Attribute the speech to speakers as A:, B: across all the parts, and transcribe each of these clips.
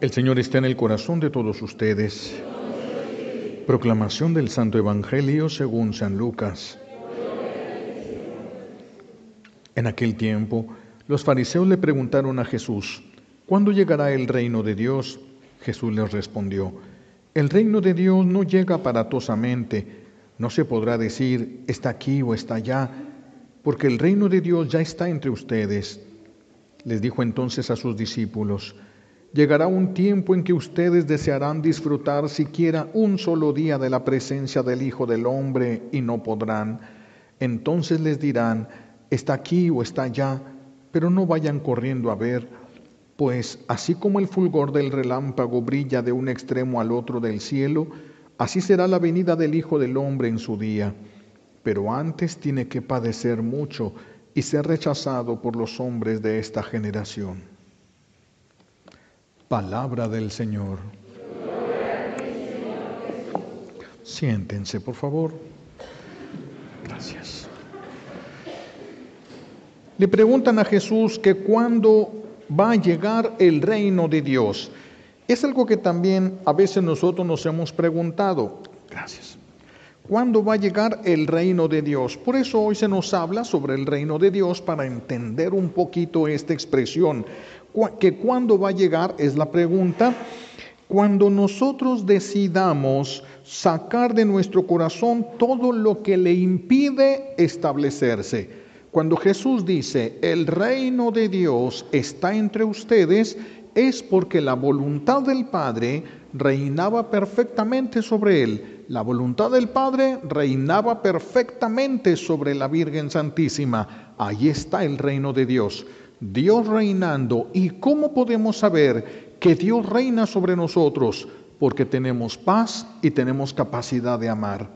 A: El Señor está en el corazón de todos ustedes. Proclamación del Santo Evangelio según San Lucas. En aquel tiempo, los fariseos le preguntaron a Jesús: ¿cuándo llegará el reino de Dios? Jesús les respondió: el reino de Dios no llega aparatosamente. No se podrá decir, está aquí o está allá, porque el reino de Dios ya está entre ustedes. Les dijo entonces a sus discípulos: llegará un tiempo en que ustedes desearán disfrutar siquiera un solo día de la presencia del Hijo del Hombre y no podrán. Entonces les dirán: está aquí o está allá, pero no vayan corriendo a ver, pues así como el fulgor del relámpago brilla de un extremo al otro del cielo, así será la venida del Hijo del Hombre en su día. Pero antes tiene que padecer mucho y ser rechazado por los hombres de esta generación. Palabra del Señor. Siéntense, por favor. Gracias. Le preguntan a Jesús que cuándo va a llegar el reino de Dios. Es algo que también a veces nosotros nos hemos preguntado. Gracias. ¿Cuándo va a llegar el reino de Dios? Por eso hoy se nos habla sobre el reino de Dios para entender un poquito esta expresión. Que cuándo va a llegar es la pregunta. Cuando nosotros decidamos sacar de nuestro corazón todo lo que le impide establecerse. Cuando Jesús dice, el reino de Dios está entre ustedes, es porque la voluntad del Padre reinaba perfectamente sobre él. La voluntad del Padre reinaba perfectamente sobre la Virgen Santísima. Ahí está el reino de Dios. Dios reinando. ¿Y cómo podemos saber que Dios reina sobre nosotros? Porque tenemos paz y tenemos capacidad de amar.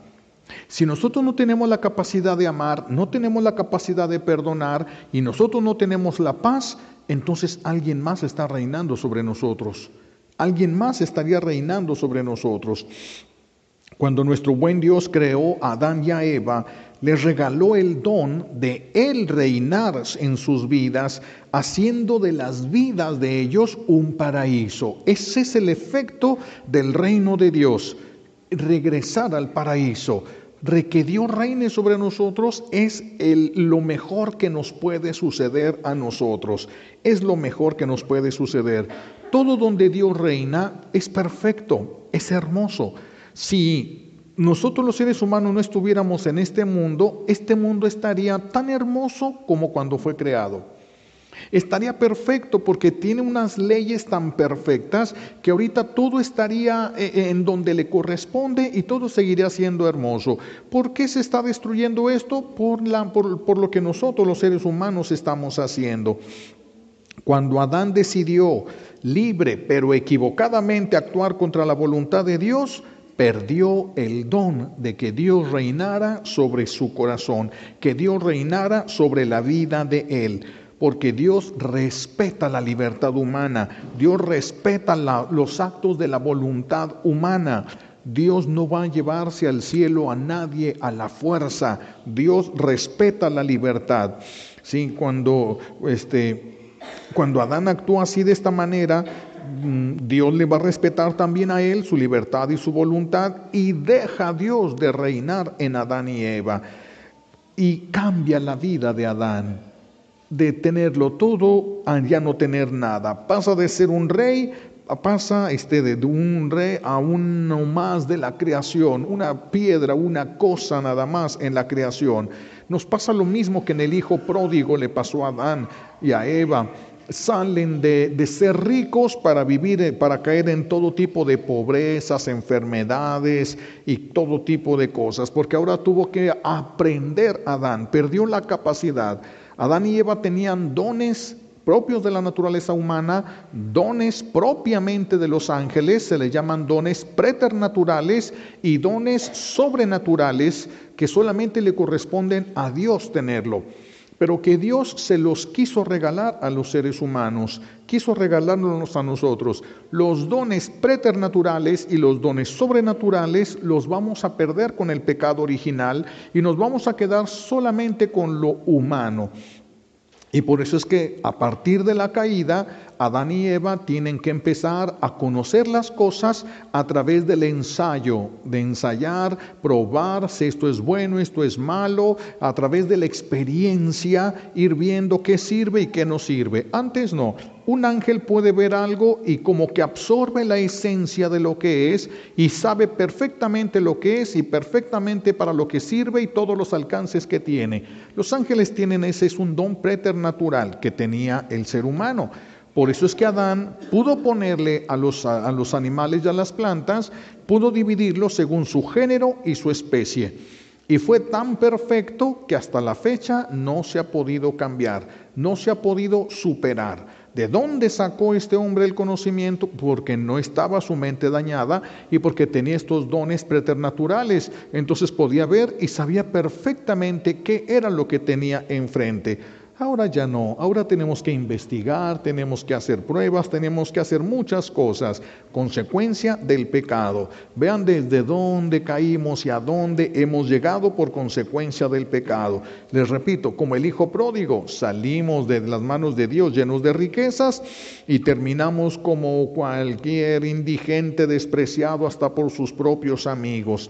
A: Si nosotros no tenemos la capacidad de amar, no tenemos la capacidad de perdonar y nosotros no tenemos la paz, entonces alguien más está reinando sobre nosotros. Alguien más estaría reinando sobre nosotros. Cuando nuestro buen Dios creó a Adán y a Eva, les regaló el don de Él reinar en sus vidas, haciendo de las vidas de ellos un paraíso. Ese es el efecto del reino de Dios, regresar al paraíso. Que Dios reine sobre nosotros es lo mejor que nos puede suceder a nosotros. Es lo mejor que nos puede suceder. Todo donde Dios reina es perfecto, es hermoso. Si nosotros los seres humanos no estuviéramos en este mundo estaría tan hermoso como cuando fue creado. Estaría perfecto porque tiene unas leyes tan perfectas que ahorita todo estaría en donde le corresponde y todo seguiría siendo hermoso. ¿Por qué se está destruyendo esto? Por lo que nosotros los seres humanos estamos haciendo. Cuando Adán decidió libre pero equivocadamente actuar contra la voluntad de Dios, perdió el don de que Dios reinara sobre su corazón, que Dios reinara sobre la vida de él. Porque Dios respeta la libertad humana, Dios respeta los actos de la voluntad humana. Dios no va a llevarse al cielo a nadie a la fuerza. Dios respeta la libertad. Sí, cuando Adán actúa así de esta manera, Dios le va a respetar también a él su libertad y su voluntad y deja a Dios de reinar en Adán y Eva. Y cambia la vida de Adán. De tenerlo todo a ya no tener nada. Pasa de ser un rey, de un rey a uno más de la creación, una piedra, una cosa nada más en la creación. Nos pasa lo mismo que en el hijo pródigo le pasó a Adán y a Eva. Salen de ser ricos para caer en todo tipo de pobrezas, enfermedades y todo tipo de cosas, porque ahora tuvo que aprender Adán, perdió la capacidad. Adán y Eva tenían dones propios de la naturaleza humana, dones propiamente de los ángeles, se les llaman dones preternaturales y dones sobrenaturales que solamente le corresponden a Dios tenerlo. Pero que Dios se los quiso regalar a los seres humanos, quiso regalárnoslos a nosotros. Los dones preternaturales y los dones sobrenaturales los vamos a perder con el pecado original y nos vamos a quedar solamente con lo humano. Y por eso es que a partir de la caída, Adán y Eva tienen que empezar a conocer las cosas a través del ensayo, de ensayar, probar si esto es bueno, esto es malo, a través de la experiencia, ir viendo qué sirve y qué no sirve. Antes no. Un ángel puede ver algo y como que absorbe la esencia de lo que es y sabe perfectamente lo que es y perfectamente para lo que sirve y todos los alcances que tiene. Los ángeles tienen ese, es un don preternatural que tenía el ser humano. Por eso es que Adán pudo ponerle a los animales y a las plantas, pudo dividirlos según su género y su especie. Y fue tan perfecto que hasta la fecha no se ha podido cambiar, no se ha podido superar. ¿De dónde sacó este hombre el conocimiento? Porque no estaba su mente dañada y porque tenía estos dones preternaturales. Entonces podía ver y sabía perfectamente qué era lo que tenía enfrente. Ahora ya no, ahora tenemos que investigar, tenemos que hacer pruebas, tenemos que hacer muchas cosas, consecuencia del pecado. Vean desde dónde caímos y a dónde hemos llegado por consecuencia del pecado. Les repito, como el hijo pródigo, salimos de las manos de Dios llenos de riquezas y terminamos como cualquier indigente despreciado hasta por sus propios amigos.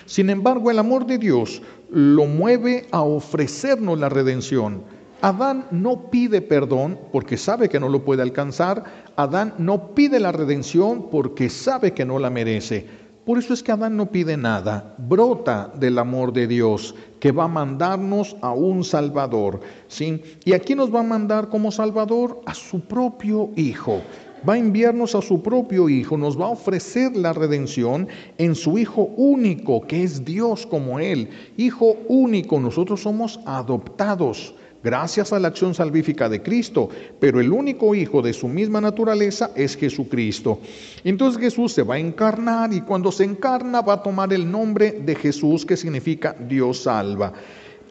A: Sin embargo, el amor de Dios lo mueve a ofrecernos la redención. Adán no pide perdón porque sabe que no lo puede alcanzar. Adán no pide la redención porque sabe que no la merece. Por eso es que Adán no pide nada. Brota del amor de Dios que va a mandarnos a un Salvador, ¿sí? ¿Y a quién nos va a mandar como Salvador? A su propio Hijo. Va a enviarnos a su propio Hijo, nos va a ofrecer la redención en su Hijo único, que es Dios como Él. Hijo único, nosotros somos adoptados gracias a la acción salvífica de Cristo, pero el único Hijo de su misma naturaleza es Jesucristo. Entonces Jesús se va a encarnar y cuando se encarna va a tomar el nombre de Jesús, que significa Dios salva.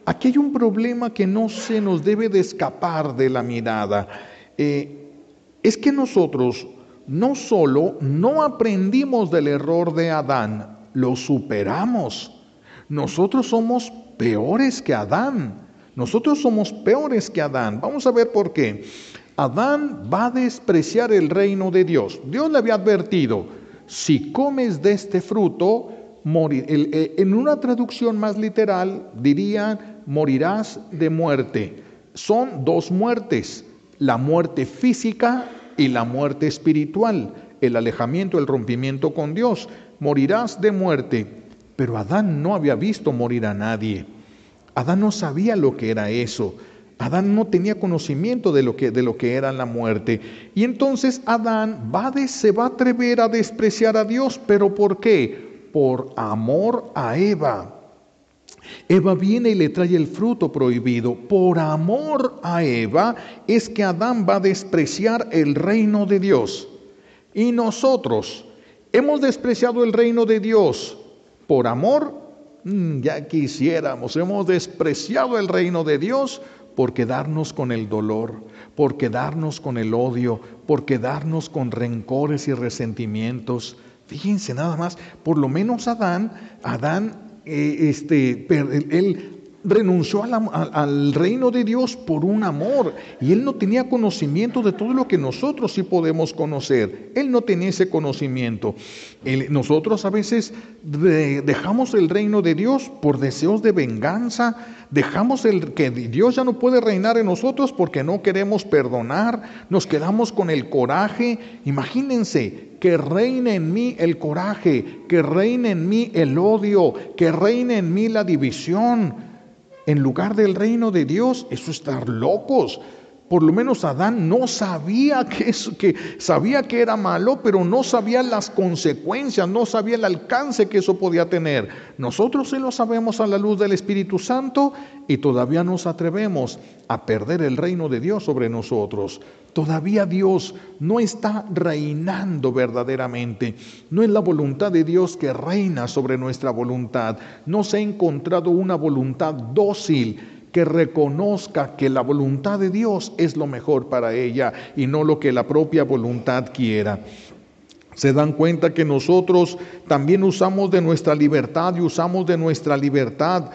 A: Aquí hay un problema que no se nos debe de escapar de la mirada. Es que nosotros no solo no aprendimos del error de Adán, lo superamos. Nosotros somos peores que Adán. Nosotros somos peores que Adán. Vamos a ver por qué. Adán va a despreciar el reino de Dios. Dios le había advertido, si comes de este fruto, en una traducción más literal dirían, morirás de muerte. Son dos muertes. La muerte física y la muerte espiritual, el alejamiento, el rompimiento con Dios. Morirás de muerte. Pero Adán no había visto morir a nadie. Adán no sabía lo que era eso. Adán no tenía conocimiento de lo que era la muerte. Y entonces Adán se va a atrever a despreciar a Dios. ¿Pero por qué? Por amor a Eva. Eva viene y le trae el fruto prohibido. Por amor a Eva es que Adán va a despreciar el reino de Dios. Y nosotros hemos despreciado el reino de Dios por amor. Ya quisiéramos, hemos despreciado el reino de Dios por quedarnos con el dolor, por quedarnos con el odio, por quedarnos con rencores y resentimientos. Fíjense nada más, por lo menos Adán él renunció al reino de Dios por un amor y él no tenía conocimiento de todo lo que nosotros sí podemos conocer. Él no tenía ese conocimiento. Nosotros a veces dejamos el reino de Dios por deseos de venganza, dejamos que Dios ya no puede reinar en nosotros porque no queremos perdonar, nos quedamos con el coraje. Imagínense, que reine en mí el coraje, que reine en mí el odio, que reine en mí la división, en lugar del reino de Dios. Eso es estar locos. Por lo menos Adán no sabía que sabía que era malo, pero no sabía las consecuencias, no sabía el alcance que eso podía tener. Nosotros sí lo sabemos a la luz del Espíritu Santo y todavía nos atrevemos a perder el reino de Dios sobre nosotros. Todavía Dios no está reinando verdaderamente. No es la voluntad de Dios que reina sobre nuestra voluntad. No se ha encontrado una voluntad dócil que reconozca que la voluntad de Dios es lo mejor para ella y no lo que la propia voluntad quiera. Se dan cuenta que nosotros también usamos de nuestra libertad y usamos de nuestra libertad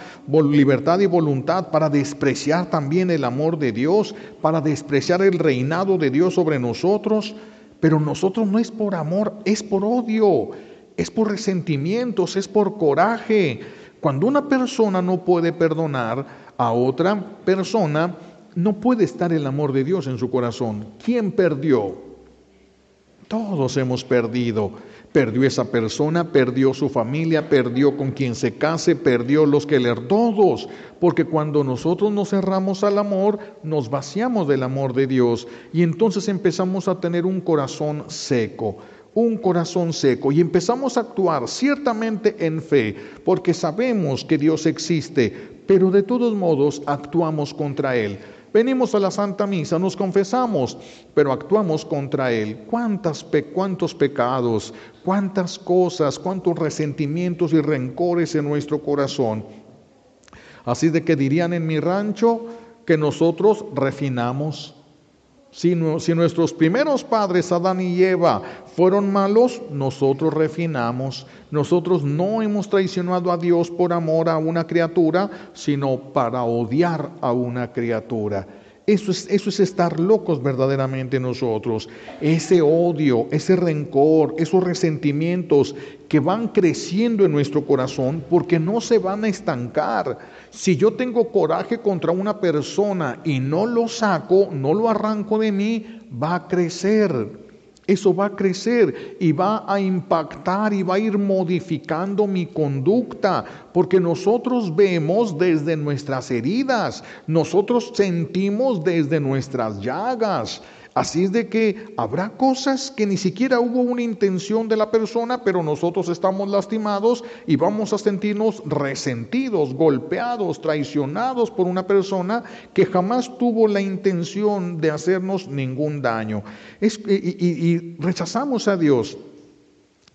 A: y voluntad para despreciar también el amor de Dios, para despreciar el reinado de Dios sobre nosotros. Pero nosotros no es por amor, es por odio, es por resentimientos, es por coraje. Cuando una persona no puede perdonar a otra persona, no puede estar el amor de Dios en su corazón. ¿Quién perdió? Todos hemos perdido. Perdió esa persona, perdió su familia, perdió con quien se case, perdió los que le... Todos. Porque cuando nosotros nos cerramos al amor, nos vaciamos del amor de Dios. Y entonces empezamos a tener un corazón seco. Un corazón seco. Y empezamos a actuar ciertamente en fe. Porque sabemos que Dios existe. Pero de todos modos actuamos contra Él. Venimos a la Santa Misa, nos confesamos, pero actuamos contra Él. ¿Cuántos pecados, cuántas cosas, cuántos resentimientos y rencores en nuestro corazón? Así de que dirían en mi rancho que nosotros refinamos. Si nuestros primeros padres, Adán y Eva, fueron malos, nosotros refinamos. Nosotros no hemos traicionado a Dios por amor a una criatura, sino para odiar a una criatura. Eso es estar locos verdaderamente nosotros. Ese odio, ese rencor, esos resentimientos que van creciendo en nuestro corazón porque no se van a estancar. Si yo tengo coraje contra una persona y no lo saco, no lo arranco de mí, va a crecer. Eso va a crecer y va a impactar y va a ir modificando mi conducta, porque nosotros vemos desde nuestras heridas, nosotros sentimos desde nuestras llagas. Así es de que habrá cosas que ni siquiera hubo una intención de la persona, pero nosotros estamos lastimados y vamos a sentirnos resentidos, golpeados, traicionados por una persona que jamás tuvo la intención de hacernos ningún daño. Y rechazamos a Dios.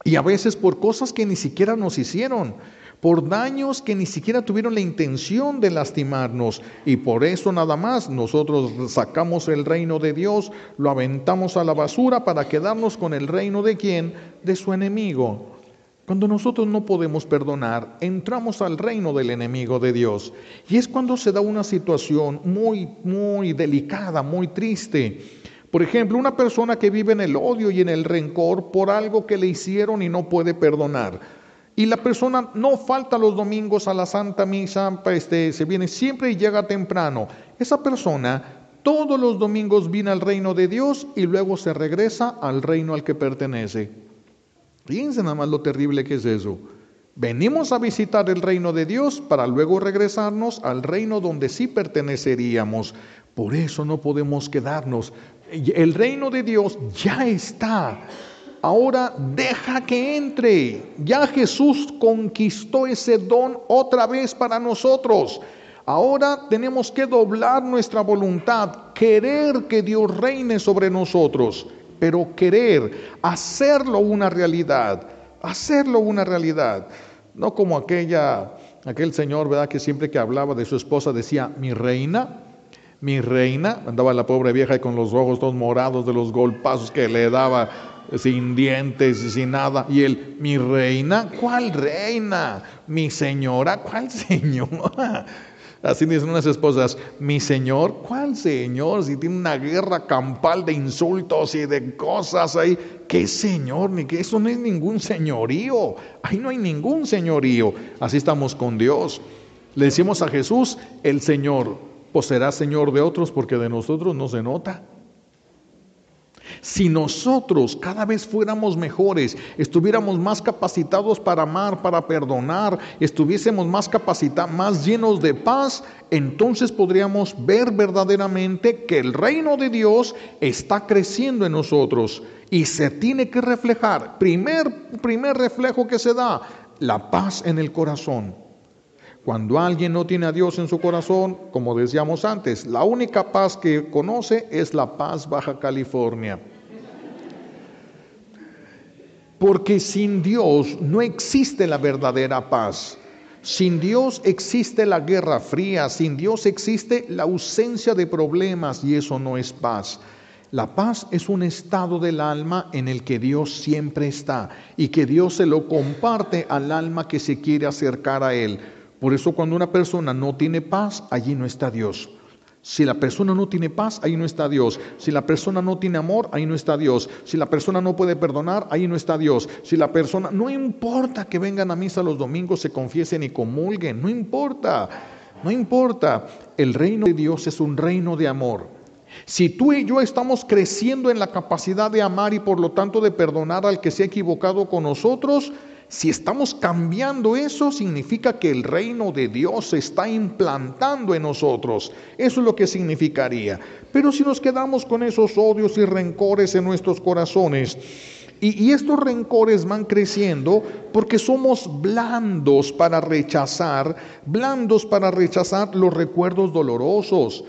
A: Y a veces por cosas que ni siquiera nos hicieron, por daños que ni siquiera tuvieron la intención de lastimarnos. Y por eso nada más nosotros sacamos el reino de Dios, lo aventamos a la basura para quedarnos con el reino de ¿quién? De su enemigo. Cuando nosotros no podemos perdonar, entramos al reino del enemigo de Dios. Y es cuando se da una situación muy, muy delicada, muy triste. Por ejemplo, una persona que vive en el odio y en el rencor por algo que le hicieron y no puede perdonar. Y la persona no falta los domingos a la Santa Misa, se viene siempre y llega temprano. Esa persona todos los domingos viene al reino de Dios y luego se regresa al reino al que pertenece. Fíjense nada más lo terrible que es eso. Venimos a visitar el reino de Dios para luego regresarnos al reino donde sí perteneceríamos. Por eso no podemos quedarnos. El reino de Dios ya está. Ahora deja que entre. Ya Jesús conquistó ese don otra vez para nosotros. Ahora tenemos que doblar nuestra voluntad, querer que Dios reine sobre nosotros, pero querer hacerlo una realidad, hacerlo una realidad. No como aquel señor, ¿verdad?, que siempre que hablaba de su esposa decía, mi reina, andaba la pobre vieja con los ojos todos morados de los golpazos que le daba, sin dientes y sin nada, y él, mi reina, ¿cuál reina? Mi señora, ¿cuál señora? Así dicen unas esposas, mi señor, ¿cuál señor? Si tiene una guerra campal de insultos y de cosas ahí, ¿qué señor? Ni que eso no es ningún señorío, ahí no hay ningún señorío. Así estamos con Dios. Le decimos a Jesús, el Señor, pues será Señor de otros porque de nosotros no se nota. Si nosotros cada vez fuéramos mejores, estuviéramos más capacitados para amar, para perdonar, estuviésemos más capacitados, más llenos de paz, entonces podríamos ver verdaderamente que el reino de Dios está creciendo en nosotros y se tiene que reflejar. Primer reflejo que se da, la paz en el corazón. Cuando alguien no tiene a Dios en su corazón, como decíamos antes, la única paz que conoce es la paz Baja California. Porque sin Dios no existe la verdadera paz. Sin Dios existe la guerra fría, sin Dios existe la ausencia de problemas y eso no es paz. La paz es un estado del alma en el que Dios siempre está y que Dios se lo comparte al alma que se quiere acercar a Él. Por eso cuando una persona no tiene paz, allí no está Dios. Si la persona no tiene paz, ahí no está Dios. Si la persona no tiene amor, ahí no está Dios. Si la persona no puede perdonar, ahí no está Dios. Si la persona, no importa que vengan a misa los domingos, se confiesen y comulguen, no importa, no importa. El reino de Dios es un reino de amor. Si tú y yo estamos creciendo en la capacidad de amar y por lo tanto de perdonar al que se ha equivocado con nosotros, si estamos cambiando eso, significa que el reino de Dios se está implantando en nosotros. Eso es lo que significaría. Pero si nos quedamos con esos odios y rencores en nuestros corazones, y estos rencores van creciendo porque somos blandos para rechazar los recuerdos dolorosos.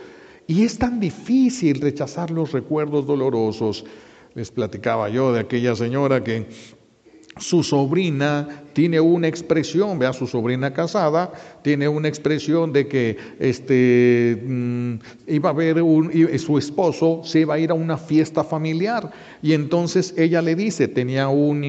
A: Y es tan difícil rechazar los recuerdos dolorosos. Les platicaba yo de aquella señora que su sobrina tiene una expresión, vea, su sobrina casada, tiene una expresión de que iba a ver su esposo se iba a ir a una fiesta familiar, y entonces ella le dice, tiene un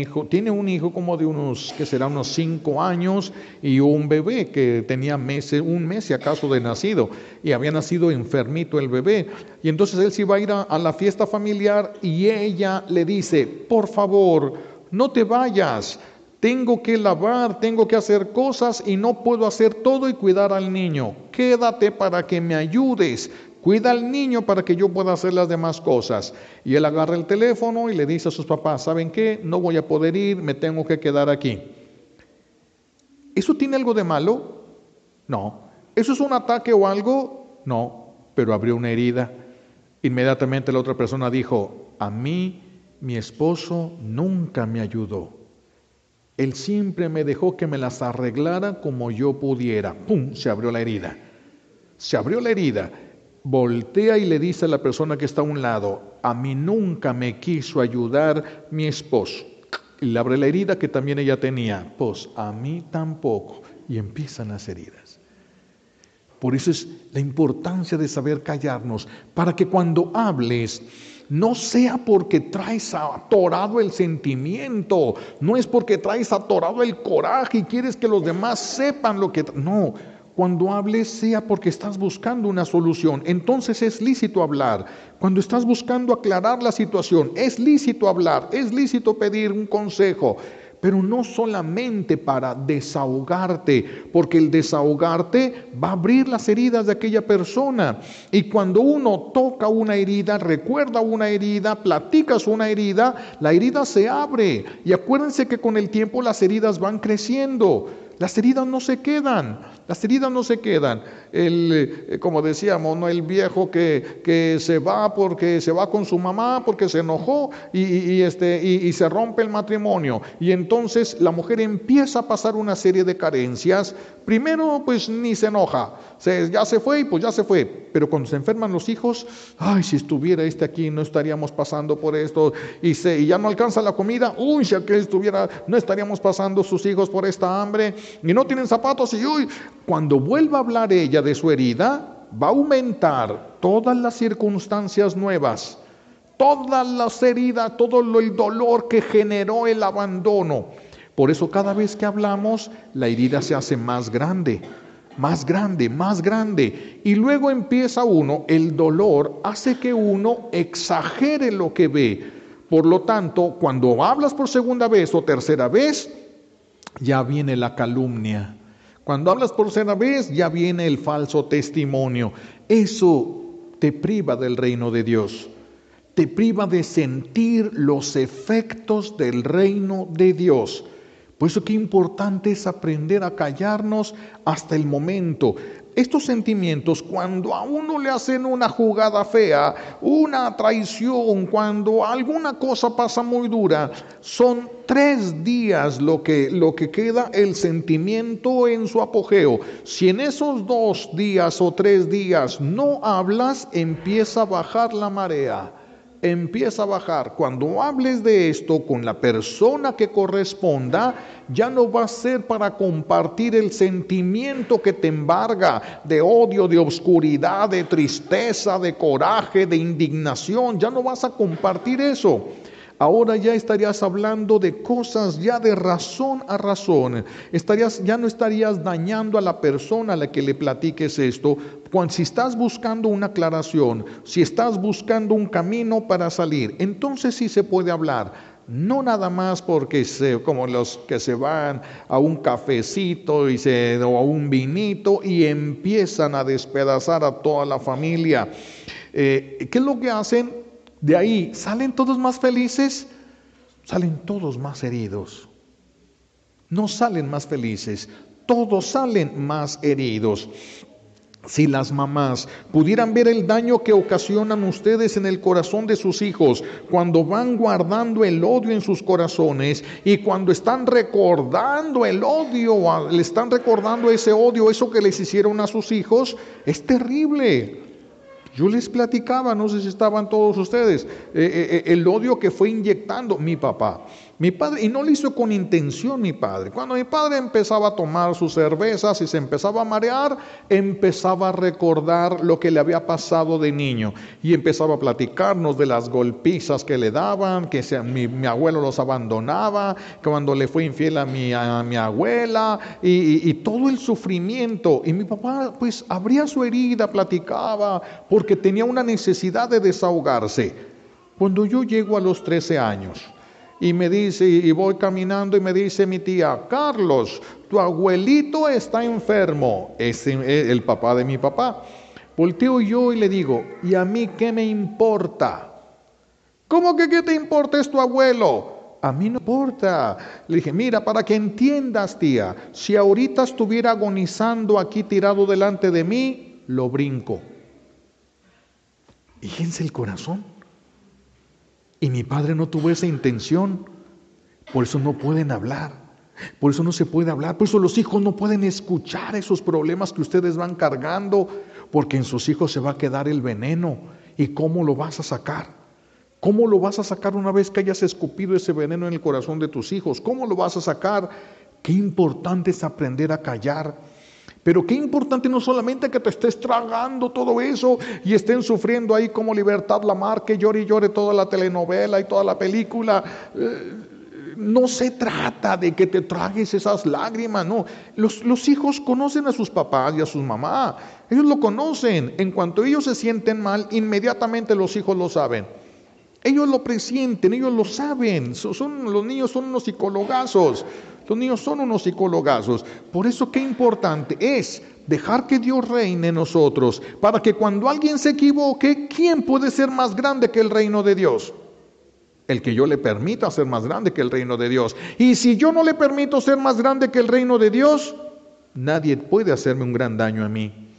A: hijo como de unos 5 años, y un bebé que tenía un mes si acaso de nacido, y había nacido enfermito el bebé, y entonces él se iba a ir a la fiesta familiar, y ella le dice, por favor, no te vayas, tengo que lavar, tengo que hacer cosas y no puedo hacer todo y cuidar al niño. Quédate para que me ayudes, cuida al niño para que yo pueda hacer las demás cosas. Y él agarra el teléfono y le dice a sus papás, ¿saben qué? No voy a poder ir, me tengo que quedar aquí. ¿Eso tiene algo de malo? No. ¿Eso es un ataque o algo? No, pero abrió una herida. Inmediatamente la otra persona dijo, a mí mi esposo nunca me ayudó. Él siempre me dejó que me las arreglara como yo pudiera. ¡Pum! Se abrió la herida. Se abrió la herida. Voltea y le dice a la persona que está a un lado, a mí nunca me quiso ayudar mi esposo. Y le abre la herida que también ella tenía. Pues a mí tampoco. Y empiezan las heridas. Por eso es la importancia de saber callarnos, para que cuando hables, no sea porque traes atorado el sentimiento, no es porque traes atorado el coraje y quieres que los demás sepan lo que... No, cuando hables sea porque estás buscando una solución, entonces es lícito hablar. Cuando estás buscando aclarar la situación, es lícito hablar, es lícito pedir un consejo, pero no solamente para desahogarte, porque el desahogarte va a abrir las heridas de aquella persona. Y cuando uno toca una herida, recuerda una herida, platicas una herida, la herida se abre. Y acuérdense que con el tiempo las heridas van creciendo. Las heridas no se quedan, las heridas no se quedan. Como decíamos, ¿no? El viejo que se va porque se va con su mamá porque se enojó y se rompe el matrimonio. Y entonces la mujer empieza a pasar una serie de carencias. Primero, pues ni se enoja, ya se fue y pues ya se fue. Pero cuando se enferman los hijos, ay, si estuviera aquí no estaríamos pasando por esto. Y ya no alcanza la comida, uy, si aquel estuviera, no estaríamos pasando sus hijos por esta hambre. Y no tienen zapatos y uy, cuando vuelva a hablar ella de su herida, va a aumentar todas las circunstancias nuevas, todas las heridas, todo el dolor que generó el abandono. Por eso cada vez que hablamos, la herida se hace más grande, más grande, más grande. Y luego empieza el dolor hace que uno exagere lo que ve. Por lo tanto, cuando hablas por segunda vez o tercera vez, ya viene la calumnia. Cuando hablas por tercera vez, ya viene el falso testimonio. Eso te priva del reino de Dios. Te priva de sentir los efectos del reino de Dios. Por eso qué importante es aprender a callarnos hasta el momento. Estos sentimientos, cuando a uno le hacen una jugada fea, una traición, cuando alguna cosa pasa muy dura, son 3 días lo que queda el sentimiento en su apogeo. Si en esos 2 días o 3 días no hablas, empieza a bajar la marea. empieza a bajar. Cuando hables de esto con la persona que corresponda, ya no va a ser para compartir el sentimiento que te embarga de odio, de oscuridad, de tristeza, de coraje, de indignación. Ya no vas a compartir eso. Ahora ya estarías hablando de cosas ya de razón a razón. Ya no estarías dañando a la persona a la que le platiques esto. Si estás buscando una aclaración, si estás buscando un camino para salir, entonces sí se puede hablar. No nada más porque como los que se van a un cafecito o a un vinito y empiezan a despedazar a toda la familia. ¿Qué es lo que hacen? De ahí, ¿salen todos más felices? Salen todos más heridos. No salen más felices, todos salen más heridos. Si las mamás pudieran ver el daño que ocasionan ustedes en el corazón de sus hijos cuando van guardando el odio en sus corazones y cuando están recordando el odio, le están recordando ese odio, eso que les hicieron a sus hijos, es terrible. Yo les platicaba, no sé si estaban todos ustedes, el odio que fue inyectando mi papá. Mi padre, y no lo hizo con intención mi padre. Cuando mi padre empezaba a tomar sus cervezas y se empezaba a marear, empezaba a recordar lo que le había pasado de niño. Y empezaba a platicarnos de las golpizas que le daban, que mi abuelo los abandonaba, que cuando le fue infiel a mi abuela, y todo el sufrimiento. Y mi papá pues abría su herida, platicaba, porque tenía una necesidad de desahogarse. Cuando yo llego a los 13 años, y me dice, y voy caminando y me dice mi tía, Carlos, tu abuelito está enfermo. Es el papá de mi papá. Volteo yo y le digo, ¿y a mí qué me importa? ¿Cómo que qué te importa? Es tu abuelo. A mí no importa. Le dije, mira, para que entiendas, tía, si ahorita estuviera agonizando aquí tirado delante de mí, lo brinco. Y fíjense el corazón. Y mi padre no tuvo esa intención, por eso no pueden hablar, por eso no se puede hablar, por eso los hijos no pueden escuchar esos problemas que ustedes van cargando, porque en sus hijos se va a quedar el veneno. ¿Y cómo lo vas a sacar? ¿Cómo lo vas a sacar una vez que hayas escupido ese veneno en el corazón de tus hijos? ¿Cómo lo vas a sacar? Qué importante es aprender a callar. Pero qué importante no solamente que te estés tragando todo eso y estén sufriendo ahí como Libertad Lamarque, llore y llore toda la telenovela y toda la película. No se trata de que te tragues esas lágrimas, no. Los hijos conocen a sus papás y a sus mamás. Ellos lo conocen. En cuanto ellos se sienten mal, inmediatamente los hijos lo saben. Ellos lo presienten, ellos lo saben. Los niños son unos psicólogazos. Los niños son unos psicólogazos. Por eso qué importante es dejar que Dios reine en nosotros, para que cuando alguien se equivoque, ¿quién puede ser más grande que el reino de Dios? El que yo le permita ser más grande que el reino de Dios. Y si yo no le permito ser más grande que el reino de Dios, nadie puede hacerme un gran daño a mí.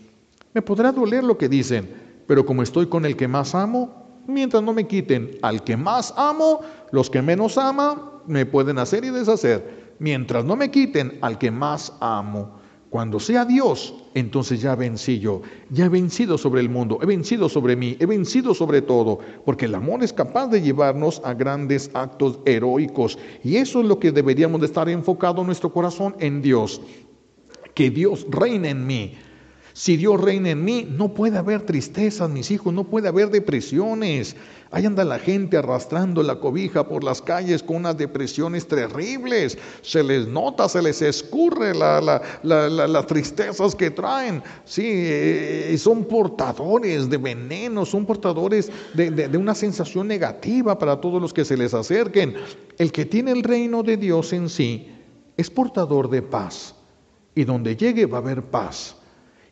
A: Me podrá doler lo que dicen, pero como estoy con el que más amo, mientras no me quiten al que más amo, los que menos aman me pueden hacer y deshacer. Mientras no me quiten al que más amo, cuando sea Dios, entonces ya vencí yo, ya he vencido sobre el mundo, he vencido sobre mí, he vencido sobre todo, porque el amor es capaz de llevarnos a grandes actos heroicos, y eso es lo que deberíamos de estar enfocado nuestro corazón en Dios, que Dios reine en mí. Si Dios reina en mí, no puede haber tristezas, mis hijos, no puede haber depresiones. Ahí anda la gente arrastrando la cobija por las calles con unas depresiones terribles. Se les nota, se les escurre las tristezas que traen. Sí, son portadores de veneno, son portadores de una sensación negativa para todos los que se les acerquen. El que tiene el reino de Dios en sí es portador de paz. Y donde llegue va a haber paz.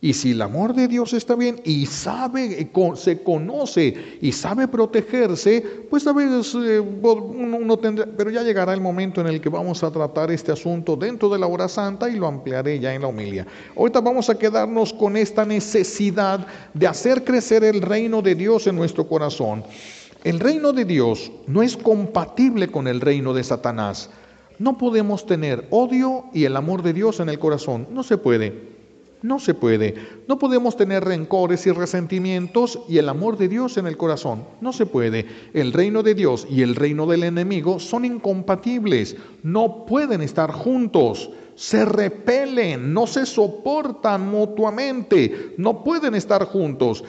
A: Y si el amor de Dios está bien y se conoce y sabe protegerse, pues a veces uno tendrá, pero ya llegará el momento en el que vamos a tratar este asunto dentro de la hora santa y lo ampliaré ya en la homilía. Ahorita vamos a quedarnos con esta necesidad de hacer crecer el reino de Dios en nuestro corazón. El reino de Dios no es compatible con el reino de Satanás. No podemos tener odio y el amor de Dios en el corazón, no se puede. No se puede. No podemos tener rencores y resentimientos y el amor de Dios en el corazón. No se puede. El reino de Dios y el reino del enemigo son incompatibles. No pueden estar juntos. Se repelen, no se soportan mutuamente, no pueden estar juntos.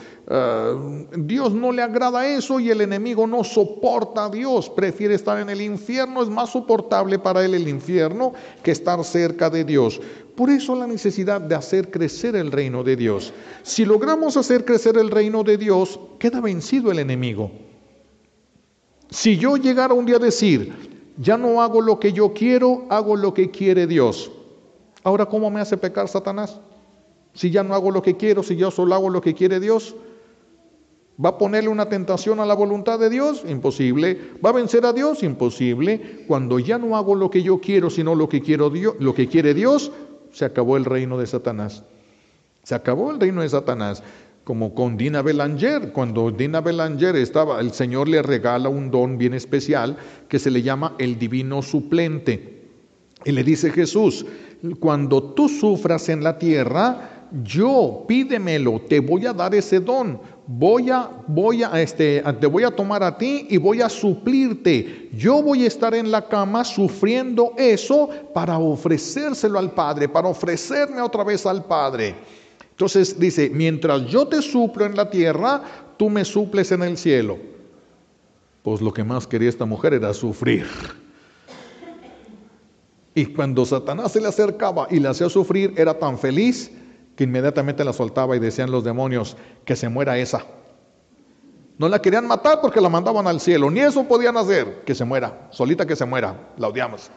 A: Dios no le agrada eso y el enemigo no soporta a Dios, prefiere estar en el infierno, es más soportable para él el infierno que estar cerca de Dios. Por eso la necesidad de hacer crecer el reino de Dios. Si logramos hacer crecer el reino de Dios, queda vencido el enemigo. Si yo llegara un día a decir, ya no hago lo que yo quiero, hago lo que quiere Dios. Ahora, ¿cómo me hace pecar Satanás? Si ya no hago lo que quiero, si yo solo hago lo que quiere Dios. ¿Va a ponerle una tentación a la voluntad de Dios? Imposible. ¿Va a vencer a Dios? Imposible. Cuando ya no hago lo que yo quiero, sino lo que quiere Dios, se acabó el reino de Satanás. Se acabó el reino de Satanás. Como con Dina Belanger, cuando Dina Belanger estaba, el Señor le regala un don bien especial que se le llama el divino suplente. Y le dice Jesús, cuando tú sufras en la tierra, yo pídemelo, te voy a dar ese don. Te voy a tomar a ti y voy a suplirte. Yo voy a estar en la cama sufriendo eso para ofrecérselo al Padre, para ofrecerme otra vez al Padre. Entonces dice, mientras yo te suplo en la tierra, tú me suples en el cielo. Pues lo que más quería esta mujer era sufrir. Y cuando Satanás se le acercaba y le hacía sufrir, era tan feliz que inmediatamente la soltaba y decían los demonios, que se muera esa. No la querían matar porque la mandaban al cielo, ni eso podían hacer, que se muera, solita que se muera, la odiamos.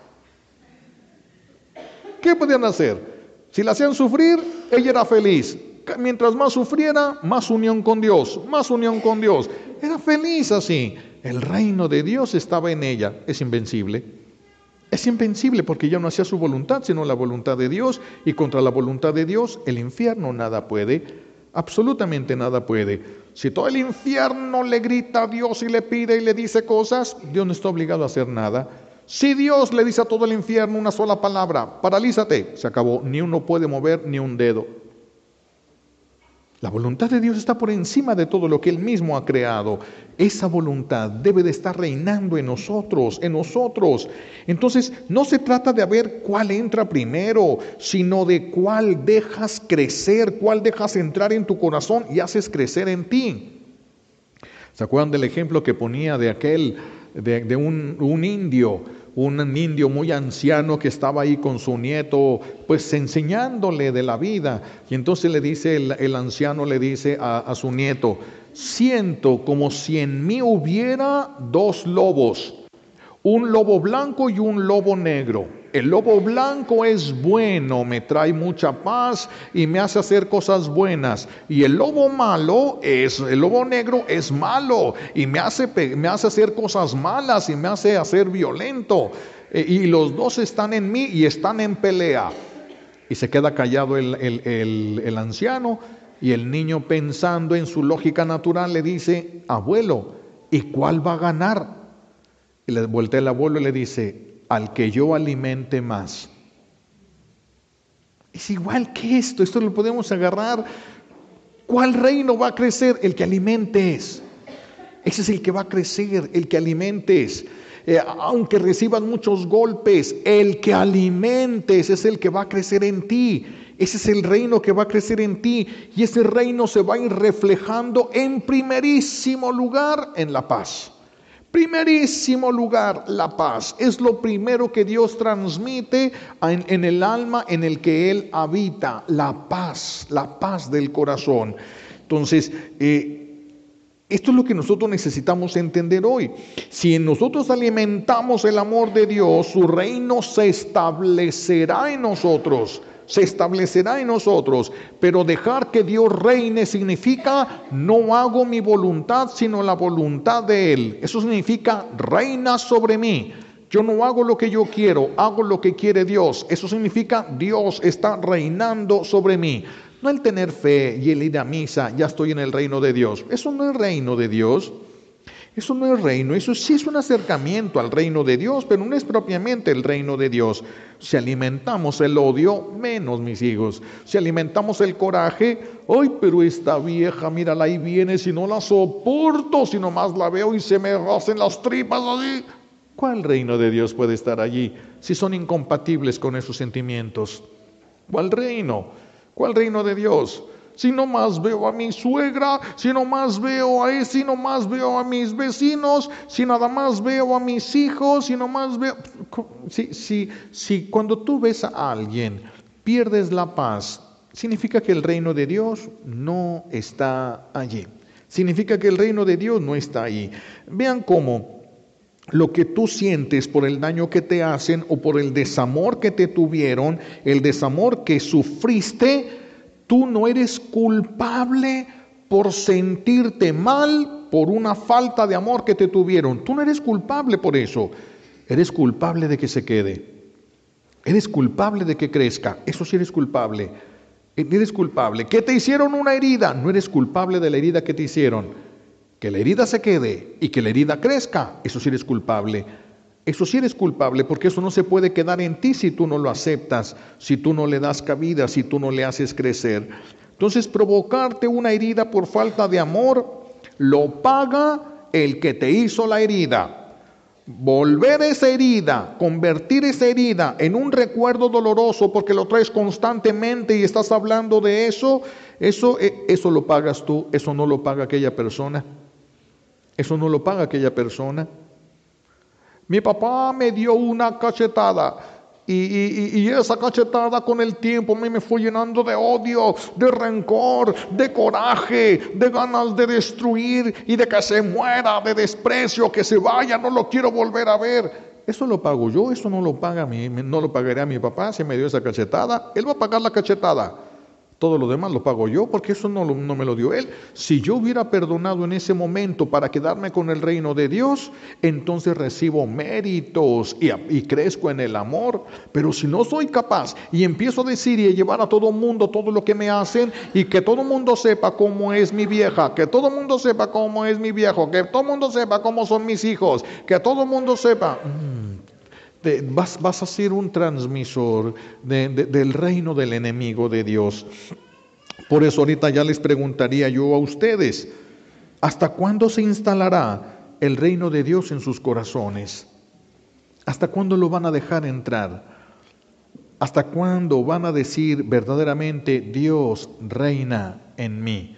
A: ¿Qué podían hacer? Si la hacían sufrir, ella era feliz. Mientras más sufriera, más unión con Dios, más unión con Dios. Era feliz así. El reino de Dios estaba en ella. Es invencible. Es invencible porque ya no hacía su voluntad, sino la voluntad de Dios. Y contra la voluntad de Dios, el infierno nada puede. Absolutamente nada puede. Si todo el infierno le grita a Dios y le pide y le dice cosas, Dios no está obligado a hacer nada. Si Dios le dice a todo el infierno una sola palabra, paralízate, se acabó, ni uno puede mover ni un dedo. La voluntad de Dios está por encima de todo lo que Él mismo ha creado. Esa voluntad debe de estar reinando en nosotros, en nosotros. Entonces, no se trata de ver cuál entra primero, sino de cuál dejas crecer, cuál dejas entrar en tu corazón y haces crecer en ti. ¿Se acuerdan del ejemplo que ponía de un indio muy anciano que estaba ahí con su nieto, pues enseñándole de la vida? Y entonces le dice, el anciano le dice a su nieto, siento como si en mí hubiera dos lobos, un lobo blanco y un lobo negro. El lobo blanco es bueno, me trae mucha paz y me hace hacer cosas buenas. Y el lobo negro es malo y me hace hacer cosas malas y me hace hacer violento. Y los dos están en mí y están en pelea. Y se queda callado el anciano, y el niño, pensando en su lógica natural, le dice, abuelo, ¿y cuál va a ganar? Y le voltea el abuelo y le dice, al que yo alimente más. Es igual que esto lo podemos agarrar. ¿Cuál reino va a crecer? El que alimentes. Ese es el que va a crecer, el que alimentes. Aunque recibas muchos golpes, el que alimentes es el que va a crecer en ti. Ese es el reino que va a crecer en ti. Y ese reino se va a ir reflejando en primerísimo lugar en la paz. Primerísimo lugar, la paz. Es lo primero que Dios transmite en el alma en el que Él habita. La paz del corazón. Entonces, esto es lo que nosotros necesitamos entender hoy. Si nosotros alimentamos el amor de Dios, su reino se establecerá en nosotros. Se establecerá en nosotros, pero dejar que Dios reine significa no hago mi voluntad, sino la voluntad de Él. Eso significa reina sobre mí. Yo no hago lo que yo quiero, hago lo que quiere Dios. Eso significa Dios está reinando sobre mí. No el tener fe y el ir a misa, ya estoy en el reino de Dios. Eso no es reino de Dios. Eso no es reino, eso sí es un acercamiento al reino de Dios, pero no es propiamente el reino de Dios. Si alimentamos el odio, menos mis hijos. Si alimentamos el coraje, ¡ay, pero esta vieja, mírala, ahí viene, si no la soporto, si nomás la veo y se me hacen las tripas así! ¿Cuál reino de Dios puede estar allí si son incompatibles con esos sentimientos? ¿Cuál reino? ¿Cuál reino de Dios? Si nomás veo a mi suegra, si nomás veo a ese, si nomás veo a mis vecinos, si nada más veo a mis hijos, si nomás veo... Si cuando tú ves a alguien pierdes la paz, significa que el reino de Dios no está allí. Significa que el reino de Dios no está allí. Vean cómo lo que tú sientes por el daño que te hacen o por el desamor que te tuvieron, el desamor que sufriste, tú no eres culpable por sentirte mal por una falta de amor que te tuvieron. Tú no eres culpable por eso. Eres culpable de que se quede. Eres culpable de que crezca. Eso sí eres culpable. Eres culpable. Que te hicieron una herida. No eres culpable de la herida que te hicieron. Que la herida se quede y que la herida crezca. Eso sí eres culpable. Eso sí eres culpable, porque eso no se puede quedar en ti si tú no lo aceptas, si tú no le das cabida, si tú no le haces crecer. Entonces, provocarte una herida por falta de amor, lo paga el que te hizo la herida. Volver esa herida, convertir esa herida en un recuerdo doloroso porque lo traes constantemente y estás hablando de eso lo pagas tú, eso no lo paga aquella persona. Eso no lo paga aquella persona. Mi papá me dio una cachetada y esa cachetada con el tiempo me fue llenando de odio, de rencor, de coraje, de ganas de destruir y de que se muera, de desprecio, que se vaya, no lo quiero volver a ver. Eso lo pago yo, eso no lo paga no lo pagaré a mi papá si me dio esa cachetada. Él va a pagar la cachetada. Todo lo demás lo pago yo porque eso no me lo dio él. Si yo hubiera perdonado en ese momento para quedarme con el reino de Dios, entonces recibo méritos y crezco en el amor. Pero si no soy capaz y empiezo a decir y a llevar a todo mundo todo lo que me hacen y que todo mundo sepa cómo es mi vieja, que todo mundo sepa cómo es mi viejo, que todo mundo sepa cómo son mis hijos, que todo mundo sepa... Vas a ser un transmisor del reino del enemigo de Dios. Por eso ahorita ya les preguntaría yo a ustedes, ¿hasta cuándo se instalará el reino de Dios en sus corazones? ¿Hasta cuándo lo van a dejar entrar? ¿Hasta cuándo van a decir verdaderamente Dios reina en mí?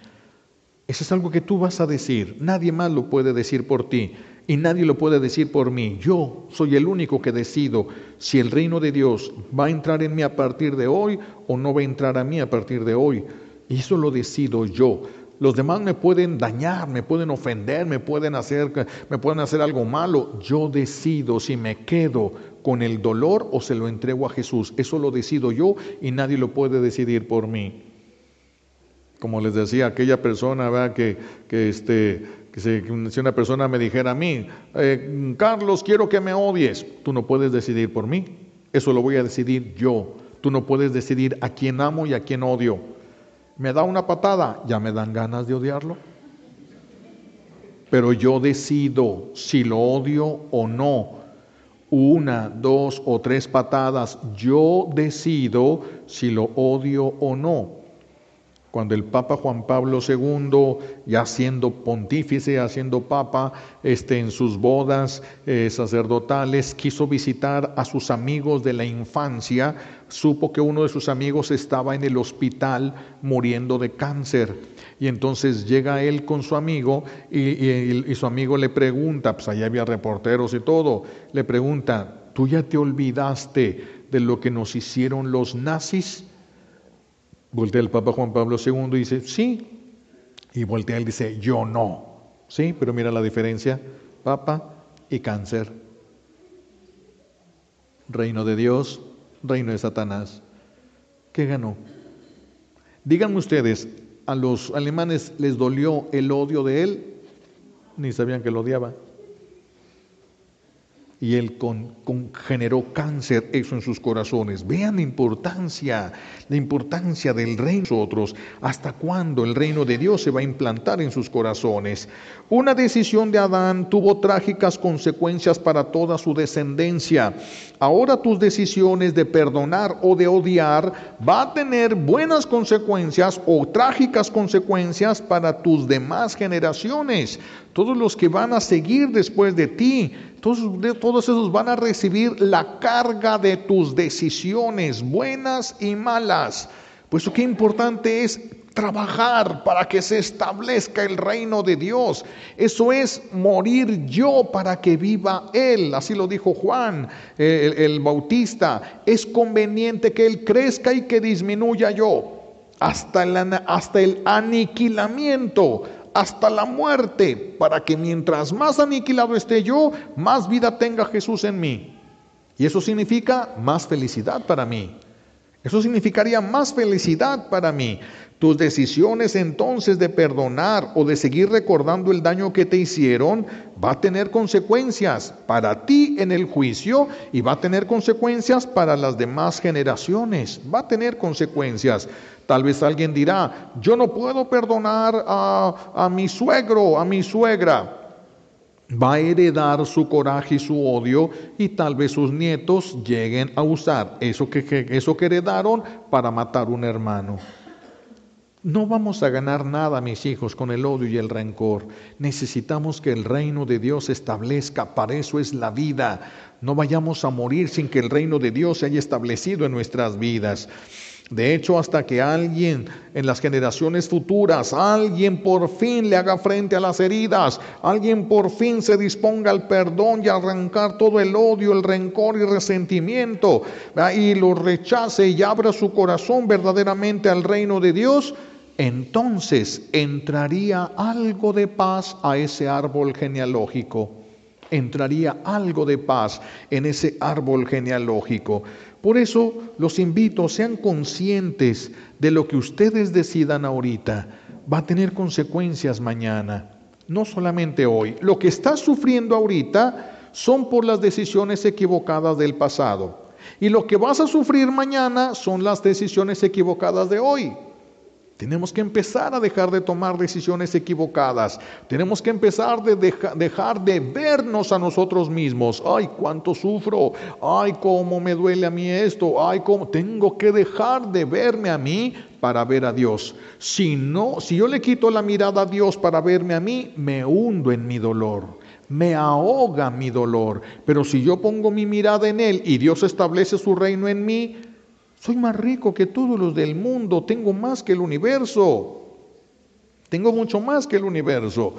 A: Eso es algo que tú vas a decir, nadie más lo puede decir por ti. Y nadie lo puede decir por mí. Yo soy el único que decido si el reino de Dios va a entrar en mí a partir de hoy o no va a entrar a mí a partir de hoy. Y eso lo decido yo. Los demás me pueden dañar, me pueden ofender, me pueden hacer algo malo. Yo decido si me quedo con el dolor o se lo entrego a Jesús. Eso lo decido yo y nadie lo puede decidir por mí. Como les decía aquella persona, ¿verdad? Si una persona me dijera a mí, Carlos, quiero que me odies, tú no puedes decidir por mí, eso lo voy a decidir yo. Tú no puedes decidir a quién amo y a quién odio. Me da una patada, ya me dan ganas de odiarlo. Pero yo decido si lo odio o no. 1, 2 o 3 patadas, yo decido si lo odio o no. Cuando el Papa Juan Pablo II, ya siendo pontífice, siendo Papa, en sus bodas sacerdotales, quiso visitar a sus amigos de la infancia, supo que uno de sus amigos estaba en el hospital muriendo de cáncer. Y entonces llega él con su amigo y su amigo le pregunta, pues allá había reporteros y todo, le pregunta, ¿tú ya te olvidaste de lo que nos hicieron los nazis? Voltea el Papa Juan Pablo II y dice, sí. Y voltea él y dice, yo no. Sí, pero mira la diferencia, Papa y cáncer. Reino de Dios, reino de Satanás. ¿Qué ganó? Díganme ustedes, ¿a los alemanes les dolió el odio de él? Ni sabían que lo odiaba. y él generó cáncer eso en sus corazones. Vean la importancia del reino de nosotros, hasta cuándo el reino de Dios se va a implantar en sus corazones. Una decisión de Adán tuvo trágicas consecuencias para toda su descendencia. Ahora tus decisiones de perdonar o de odiar va a tener buenas consecuencias o trágicas consecuencias para tus demás generaciones. Todos los que van a seguir después de ti, todos esos van a recibir la carga de tus decisiones, buenas y malas. Por eso qué importante es trabajar para que se establezca el reino de Dios. Eso es morir yo para que viva Él. Así lo dijo Juan el Bautista. Es conveniente que Él crezca y que disminuya yo. Hasta el aniquilamiento, hasta la muerte, para que mientras más aniquilado esté yo, más vida tenga Jesús en mí. Y eso significa más felicidad para mí. Eso significaría más felicidad para mí. Tus decisiones entonces de perdonar o de seguir recordando el daño que te hicieron va a tener consecuencias para ti en el juicio y va a tener consecuencias para las demás generaciones. Va a tener consecuencias. Tal vez alguien dirá, yo no puedo perdonar a mi suegro, a mi suegra. Va a heredar su coraje y su odio y tal vez sus nietos lleguen a usar eso que heredaron para matar un hermano. No vamos a ganar nada, mis hijos, con el odio y el rencor. Necesitamos que el reino de Dios se establezca, para eso es la vida. No vayamos a morir sin que el reino de Dios se haya establecido en nuestras vidas. De hecho, hasta que alguien en las generaciones futuras, alguien por fin le haga frente a las heridas, alguien por fin se disponga al perdón y a arrancar todo el odio, el rencor y resentimiento, y lo rechace y abra su corazón verdaderamente al reino de Dios, entonces entraría algo de paz a ese árbol genealógico. Entraría algo de paz en ese árbol genealógico. Por eso los invito, sean conscientes de lo que ustedes decidan ahorita. Va a tener consecuencias mañana, no solamente hoy. Lo que estás sufriendo ahorita son por las decisiones equivocadas del pasado. Y lo que vas a sufrir mañana son las decisiones equivocadas de hoy. Tenemos que empezar a dejar de tomar decisiones equivocadas. Tenemos que empezar a dejar de vernos a nosotros mismos. Ay, cuánto sufro. Ay, cómo me duele a mí esto. Ay, cómo tengo que dejar de verme a mí para ver a Dios. Si yo le quito la mirada a Dios para verme a mí, me hundo en mi dolor. Me ahoga mi dolor. Pero si yo pongo mi mirada en Él y Dios establece su reino en mí, soy más rico que todos los del mundo, tengo más que el universo, tengo mucho más que el universo.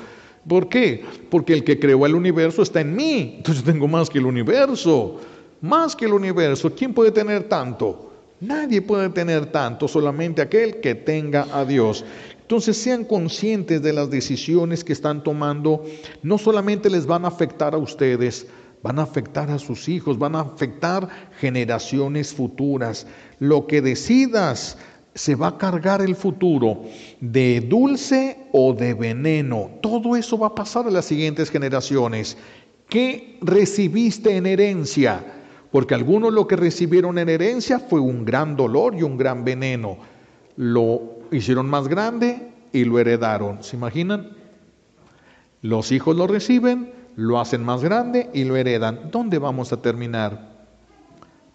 A: ¿Por qué? Porque el que creó el universo está en mí, entonces tengo más que el universo, más que el universo. ¿Quién puede tener tanto? Nadie puede tener tanto, solamente aquel que tenga a Dios. Entonces sean conscientes de las decisiones que están tomando, no solamente les van a afectar a ustedes, van a afectar a sus hijos, van a afectar generaciones futuras. Lo que decidas se va a cargar el futuro de dulce o de veneno. Todo eso va a pasar a las siguientes generaciones. ¿Qué recibiste en herencia? Porque algunos lo que recibieron en herencia fue un gran dolor y un gran veneno. Lo hicieron más grande y lo heredaron. ¿Se imaginan? Los hijos lo reciben, lo hacen más grande y lo heredan. ¿Dónde vamos a terminar?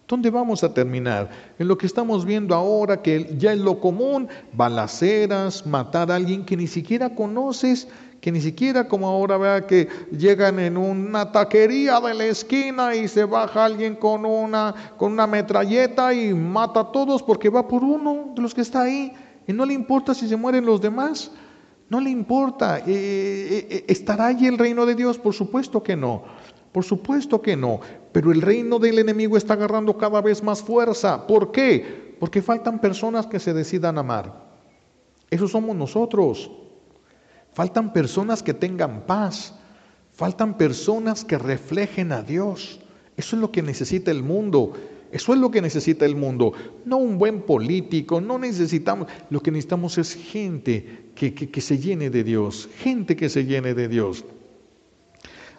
A: ¿Dónde vamos a terminar? En lo que estamos viendo ahora, que ya es lo común, balaceras, matar a alguien que ni siquiera conoces, que ni siquiera como ahora vea que llegan en una taquería de la esquina y se baja alguien con una metralleta y mata a todos porque va por uno de los que está ahí y no le importa si se mueren los demás. No le importa. ¿Estará allí el reino de Dios? Por supuesto que no. Por supuesto que no. Pero el reino del enemigo está agarrando cada vez más fuerza. ¿Por qué? Porque faltan personas que se decidan amar. Esos somos nosotros. Faltan personas que tengan paz. Faltan personas que reflejen a Dios. Eso es lo que necesita el mundo. Eso es lo que necesita el mundo. No un buen político, no necesitamos. Lo que necesitamos es gente que se llene de Dios. Gente que se llene de Dios.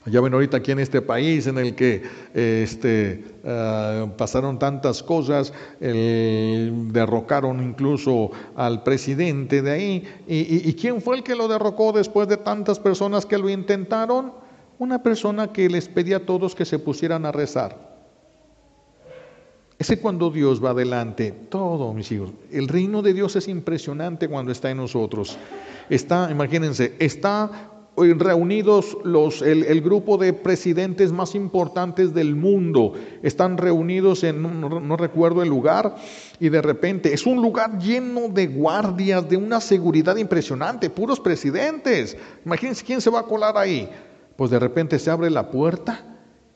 A: Ya ven ahorita aquí en este país en el que pasaron tantas cosas, derrocaron incluso al presidente de ahí. ¿Y quién fue el que lo derrocó después de tantas personas que lo intentaron? Una persona que les pedía a todos que se pusieran a rezar. Es que cuando Dios va adelante, todo, mis hijos, el reino de Dios es impresionante cuando está en nosotros. Imagínense, está reunidos el grupo de presidentes más importantes del mundo, están reunidos no recuerdo el lugar, y de repente es un lugar lleno de guardias, de una seguridad impresionante, puros presidentes. Imagínense quién se va a colar ahí. Pues de repente se abre la puerta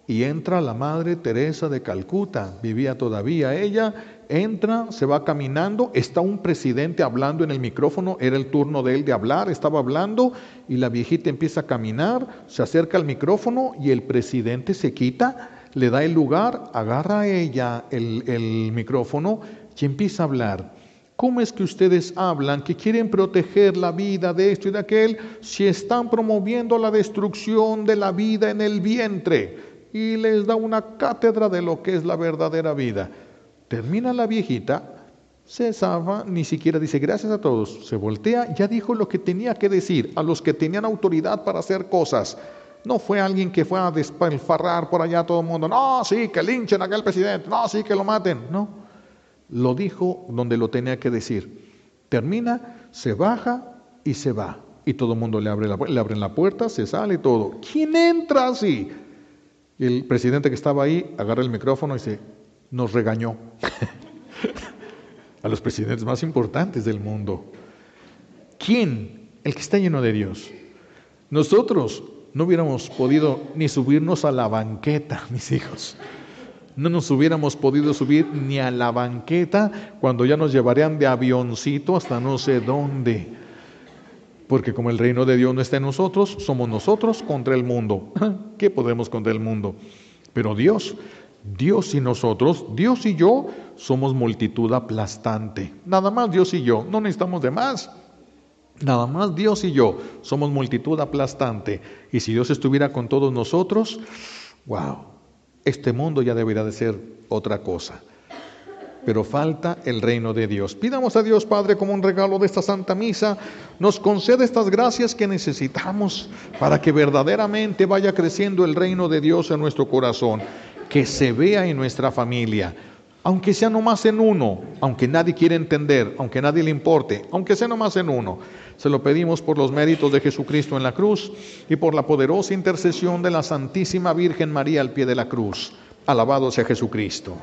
A: y entra la Madre Teresa de Calcuta, vivía todavía ella, entra, se va caminando, está un presidente hablando en el micrófono, era el turno de él de hablar, estaba hablando, y la viejita empieza a caminar, se acerca al micrófono y el presidente se quita, le da el lugar, agarra a ella el micrófono y empieza a hablar. ¿Cómo es que ustedes hablan que quieren proteger la vida de esto y de aquel si están promoviendo la destrucción de la vida en el vientre? Y les da una cátedra de lo que es la verdadera vida. Termina la viejita, se zafa, ni siquiera dice gracias a todos, se voltea, ya dijo lo que tenía que decir a los que tenían autoridad para hacer cosas. No fue alguien que fue a despilfarrar por allá a todo el mundo, no, sí, que linchen a aquel presidente, no, sí, que lo maten, no. Lo dijo donde lo tenía que decir. Termina, se baja y se va. Y todo el mundo le abren la puerta, se sale y todo. ¿Quién entra así? Y el presidente que estaba ahí agarra el micrófono y dice, nos regañó. A los presidentes más importantes del mundo. ¿Quién? El que está lleno de Dios. Nosotros no hubiéramos podido ni subirnos a la banqueta, mis hijos. No nos hubiéramos podido subir ni a la banqueta cuando ya nos llevarían de avioncito hasta no sé dónde. Porque como el reino de Dios no está en nosotros, somos nosotros contra el mundo. ¿Qué podemos contra el mundo? Pero Dios y nosotros, Dios y yo, somos multitud aplastante. Nada más Dios y yo, no necesitamos de más. Nada más Dios y yo, somos multitud aplastante. Y si Dios estuviera con todos nosotros, wow, este mundo ya debería de ser otra cosa. Pero falta el reino de Dios. Pidamos a Dios Padre, como un regalo de esta Santa Misa, nos concede estas gracias que necesitamos para que verdaderamente vaya creciendo el reino de Dios en nuestro corazón, que se vea en nuestra familia, aunque sea nomás en uno, aunque nadie quiera entender, aunque nadie le importe, aunque sea nomás en uno. Se lo pedimos por los méritos de Jesucristo en la cruz y por la poderosa intercesión de la Santísima Virgen María al pie de la cruz. Alabado sea Jesucristo.